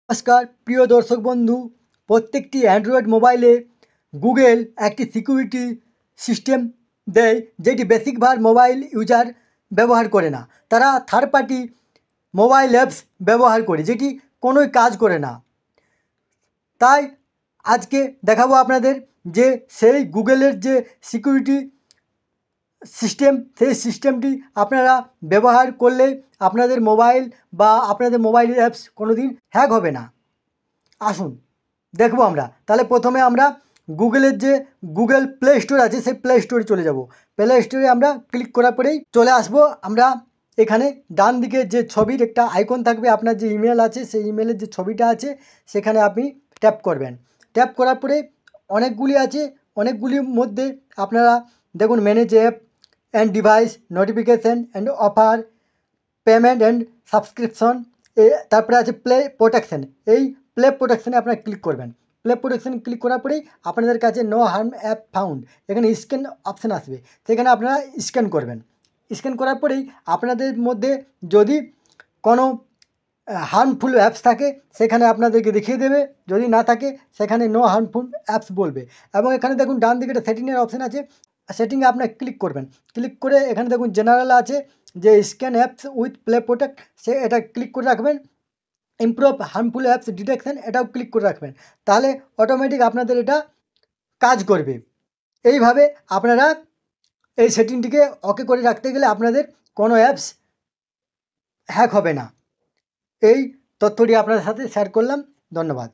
নমস্কার প্রিয় দর্শক বন্ধু, প্রত্যেকটি অ্যান্ড্রয়েড মোবাইলে গুগল একটি সিকিউরিটি সিস্টেম দেয়, যেটি বেশিরভাগ মোবাইল ইউজার ব্যবহার করে না। তারা থার্ড পার্টি মোবাইল অ্যাপস ব্যবহার করে, যেটি কোনোই কাজ করে না। তাই আজকে দেখাবো আপনাদের যে সেই গুগলের যে সিকিউরিটি সিস্টেম, সেই সিস্টেমটি আপনারা ব্যবহার করলে আপনাদের মোবাইল বা আপনাদের মোবাইলের অ্যাপস কোনো দিন হ্যাক হবে না। আসুন দেখব আমরা। তাহলে প্রথমে আমরা গুগলের যে গুগল প্লে স্টোর আছে, সেই প্লে স্টোরে চলে যাব। প্লে স্টোরে আমরা ক্লিক করার পরেই চলে আসব। আমরা এখানে ডান দিকে যে ছবির একটা আইকন থাকবে, আপনার যে ইমেল আছে সেই ইমেলের যে ছবিটা আছে সেখানে আপনি ট্যাপ করবেন। ট্যাপ করার পরে অনেকগুলি আছে, অনেকগুলির মধ্যে আপনারা দেখুন manage app and device, notification and offer, payment and subscription, তারপরে আছে প্লে প্রোটেকশন। এই প্লে প্রোটেকশানে আপনারা ক্লিক করবেন। প্লে প্রোটেকশানে ক্লিক করার পরেই আপনাদের কাছে নো হার্ম অ্যাপ ফাউন্ড, এখানে স্ক্যান অপশান আসবে, সেখানে আপনারা স্ক্যান করবেন। স্ক্যান করার পরেই আপনাদের মধ্যে যদি কোনো হার্মফুল অ্যাপস থাকে সেখানে আপনাদেরকে দেখিয়ে দেবে, যদি না থাকে সেখানে নো হার্মফুল অ্যাপস বলবে। এবং এখানে দেখুন ডান দিকে একটা সেটিংয়ের অপশান আছে, সেটিংয়ে আপনার ক্লিক করবেন। ক্লিক করে এখানে দেখুন জেনারেল আছে যে scan apps with play protect, এটা ক্লিক করে রাখবেন। ইমপ্রুভ হার্মফুল অ্যাপস ডিটেকশন, এটাও ক্লিক করে রাখবেন। তাহলে অটোমেটিক আপনাদের এটা কাজ করবে। এইভাবে আপনারা এই সেটিংটিকে ওকে করে রাখতে গেলে আপনাদের কোনো অ্যাপস হ্যাক হবে না। এই তথ্যটি আপনাদের সাথে শেয়ার করলাম। ধন্যবাদ।